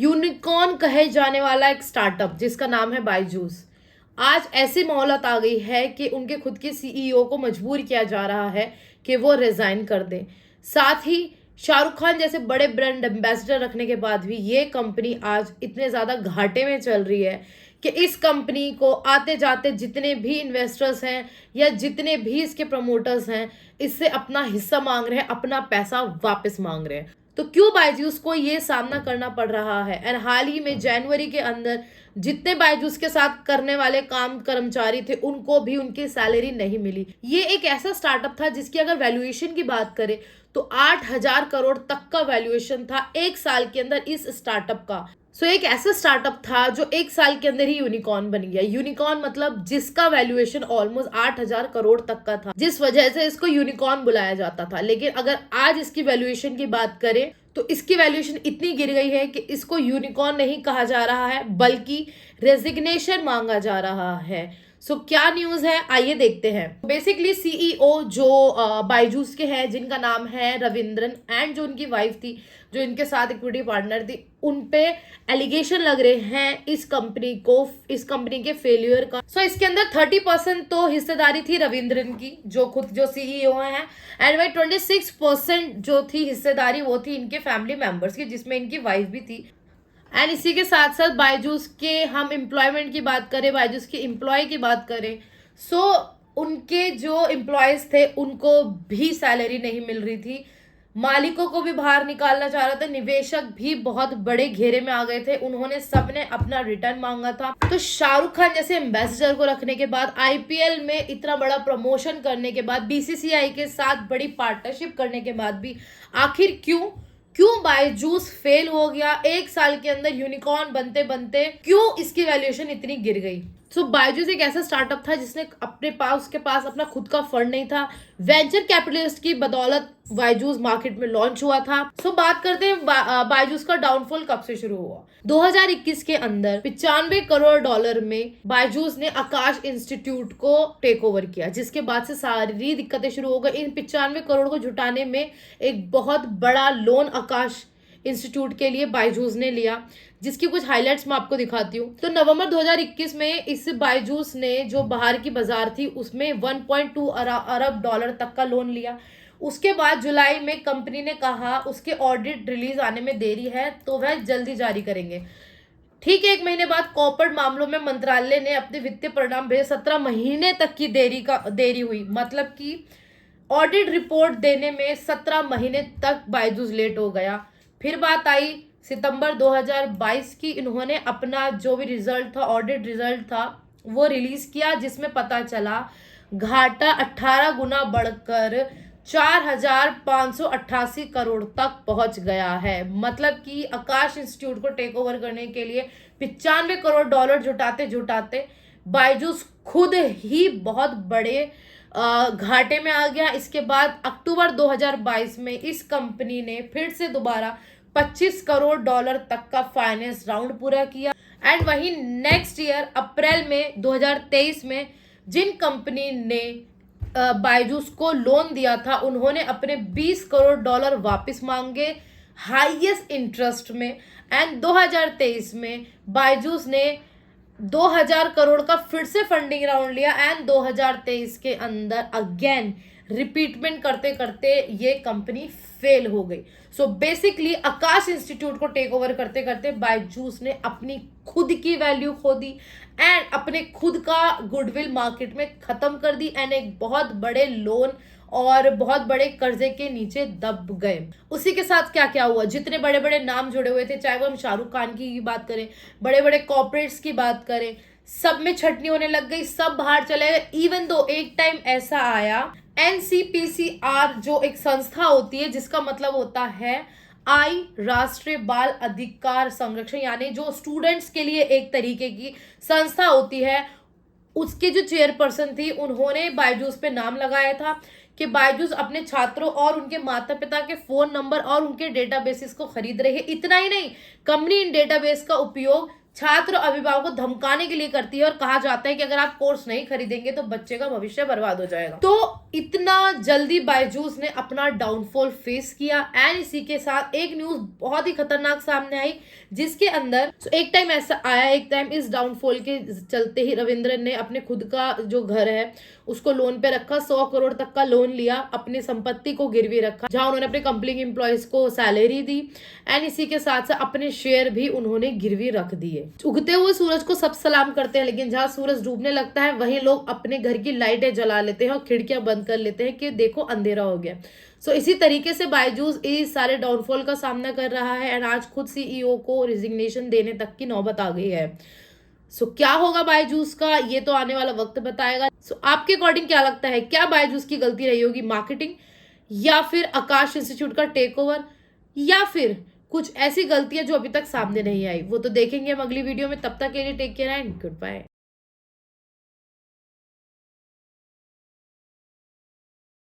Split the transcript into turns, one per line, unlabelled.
Unicorn कहे जाने वाला एक स्टार्टअप जिसका नाम है बायजूस, आज ऐसी मोहलत आ गई है कि उनके खुद के सीईओ को मजबूर किया जा रहा है कि वो रिजाइन कर दें। साथ ही शाहरुख खान जैसे बड़े ब्रांड एम्बेसडर रखने के बाद भी ये कंपनी आज इतने ज़्यादा घाटे में चल रही है कि इस कंपनी को आते जाते जितने भी इन्वेस्टर्स हैं या जितने भी इसके प्रमोटर्स हैं, इससे अपना हिस्सा मांग रहे हैं, अपना पैसा वापस मांग रहे हैं। तो क्यों बायजूस को ये सामना करना पड़ रहा है? एंड हाल ही में जनवरी के अंदर जितने बायजूस के साथ करने वाले काम कर्मचारी थे उनको भी उनकी सैलरी नहीं मिली। ये एक ऐसा स्टार्टअप था जिसकी अगर वैल्यूएशन की बात करें तो 8,000 करोड़ तक का वैल्यूएशन था एक साल के अंदर इस स्टार्टअप का। सो एक ऐसा स्टार्टअप था जो एक साल के अंदर ही यूनिकॉर्न बन गया। यूनिकॉर्न मतलब जिसका वैल्यूएशन ऑलमोस्ट 8,000 करोड़ तक का था, जिस वजह से इसको यूनिकॉर्न बुलाया जाता था। लेकिन अगर आज इसकी वैल्यूएशन की बात करें तो इसकी वैल्यूएशन इतनी गिर गई है कि इसको यूनिकॉर्न नहीं कहा जा रहा है बल्कि रेजिग्नेशन मांगा जा रहा है। सो क्या न्यूज है, आइए देखते हैं। बेसिकली सीईओ जो बायजूस के हैं, जिनका नाम है रविंद्रन, एंड जो उनकी वाइफ थी जो इनके साथ इक्विटी पार्टनर थी, उन पे एलिगेशन लग रहे हैं इस कंपनी के फेलियर का। सो इसके अंदर 30% तो हिस्सेदारी थी रविंद्रन की, जो सीईओ हैं, एंड वही 26% जो थी हिस्सेदारी वो थी इनके फैमिली मेंबर्स की, जिसमें इनकी वाइफ भी थी। एंड इसी के साथ साथ बायजूस के हम एम्प्लॉयमेंट की बात करें, बायजूस के एम्प्लॉय की बात करें, सो उनके जो एम्प्लॉयज थे उनको भी सैलरी नहीं मिल रही थी, मालिकों को भी बाहर निकालना चाह रहा था, निवेशक भी बहुत बड़े घेरे में आ गए थे, उन्होंने सबने अपना रिटर्न मांगा था। तो शाहरुख खान जैसे एम्बेसडर को रखने के बाद, आईपीएल में इतना बड़ा प्रमोशन करने के बाद, बीसीसीआई के साथ बड़ी पार्टनरशिप करने के बाद भी आखिर क्यों बायजूस फेल हो गया? एक साल के अंदर यूनिकॉर्न बनते बनते क्यों इसकी वैल्यूएशन इतनी गिर गई? सो बायजूस एक ऐसा स्टार्टअप था जिसने उसके पास अपना खुद का फंड नहीं था। वेंचर कैपिटलिस्ट की बदौलत बायजूस मार्केट में लॉन्च हुआ था। सो बात करते हैं बायजूस का डाउनफॉल कब से शुरू हुआ। 2021 के अंदर 95 करोड़ डॉलर में बायजूस ने आकाश इंस्टीट्यूट को टेक ओवर किया, जिसके बाद से सारी दिक्कतें शुरू हो गई। इन 95 करोड़ को जुटाने में एक बहुत बड़ा लोन आकाश इंस्टीट्यूट के लिए बायजूस ने लिया, जिसकी कुछ हाइलाइट्स मैं आपको दिखाती हूँ। तो नवंबर 2021 में इस बायजूस ने जो बाहर की बाजार थी उसमें 1.2 अरब डॉलर तक का लोन लिया। उसके बाद जुलाई में कंपनी ने कहा उसके ऑडिट रिलीज आने में देरी है तो वह जल्दी जारी करेंगे। ठीक है, 1 महीने बाद कॉर्पोरेट मामलों में मंत्रालय ने अपने वित्तीय परिणाम भेजे। 17 महीने तक की देरी हुई, मतलब कि ऑडिट रिपोर्ट देने में 17 महीने तक बायजूस लेट हो गया। फिर बात आई सितंबर 2022 की, इन्होंने अपना जो भी रिजल्ट था, ऑडिट रिजल्ट था, वो रिलीज किया, जिसमें पता चला घाटा 18 गुना बढ़कर 4,588 करोड़ तक पहुंच गया है। मतलब कि आकाश इंस्टीट्यूट को टेक ओवर करने के लिए 95 करोड़ डॉलर जुटाते बायजूस खुद ही बहुत बड़े घाटे में आ गया। इसके बाद अक्टूबर 2022 में इस कंपनी ने फिर से दोबारा 25 करोड़ डॉलर तक का फाइनेंस राउंड पूरा किया। एंड वहीं नेक्स्ट ईयर अप्रैल में 2023 में जिन कंपनी ने बायजूस को लोन दिया था उन्होंने अपने 20 करोड़ डॉलर वापस मांगे हाईएस्ट इंटरेस्ट में। एंड 2023 में बायजूस ने 2000 करोड़ का फिर से फंडिंग राउंड लिया एंड 2023 के अंदर अगेन रिपीटमेंट करते करते ये कंपनी फेल हो गई। सो बेसिकली आकाश इंस्टीट्यूट को टेक ओवर करते करते बायजूस ने अपनी खुद की वैल्यू खो दी एंड अपने खुद का गुडविल मार्केट में खत्म कर दी एंड एक बहुत बड़े लोन और बहुत बड़े कर्जे के नीचे दब गए। उसी के साथ क्या क्या हुआ, जितने बड़े बड़े नाम जुड़े हुए थे, चाहे वो हम शाहरुख खान की बात करें, बड़े बड़े कॉर्पोरेट्स की बात करें, सब में छटनी होने लग गई, सब बाहर चले गए। इवन दो एक टाइम ऐसा आया, एनसीपीसीआर जो एक संस्था होती है जिसका मतलब होता है राष्ट्रीय बाल अधिकार संरक्षण, यानी जो स्टूडेंट्स के लिए एक तरीके की संस्था होती है, उसके जो चेयरपर्सन थी उन्होंने बायजूस पे नाम लगाया था कि बायजूस अपने छात्रों और उनके माता पिता के फोन नंबर और उनके डेटाबेसेस को खरीद रही है। इतना ही नहीं, कंपनी इन डेटाबेस का उपयोग छात्र और अभिभावकों को धमकाने के लिए करती है और कहा जाता है कि अगर आप कोर्स नहीं खरीदेंगे तो बच्चे का भविष्य बर्बाद हो जाएगा। तो इतना जल्दी बायजूस ने अपना डाउनफॉल फेस किया। एंड इसी के साथ एक न्यूज बहुत ही खतरनाक सामने आई, जिसके अंदर एक टाइम ऐसा आया, एक टाइम इस डाउनफॉल के चलते ही रविंद्रन ने अपने खुद का जो घर है उसको लोन पे रखा, 100 करोड़ तक का लोन लिया, अपनी संपत्ति को गिरवी रखा, जहां उन्होंने अपने कंपनी के एम्प्लॉयज को सैलरी दी। एंड इसी के साथ साथ अपने शेयर भी उन्होंने गिरवी रख दिए। उगते हुए सूरज को सब सलाम करते हैं, लेकिन जहां सूरज डूबने लगता है वहीं लोग अपने घर की लाइटें जला लेते हैं और खिड़कियां बंद कर लेते हैं कि देखो अंधेरा हो गया। सो इसी तरीके से बायजूस इस सारे डाउनफॉल का सामना कर रहा है। एंड आज खुद सीईओ को रिजिग्नेशन देने तक की नौबत आ गई है। सो क्या होगा बायजूस का, ये तो आने वाला वक्त बताएगा। सो आपके अकॉर्डिंग क्या लगता है, क्या बायजूस की गलती रही होगी, मार्केटिंग, या फिर आकाश इंस्टीट्यूट का टेक ओवर, या फिर कुछ ऐसी गलतियां जो अभी तक सामने नहीं आई? वो तो देखेंगे हम अगली वीडियो में। तब तक के लिए take care and good bye.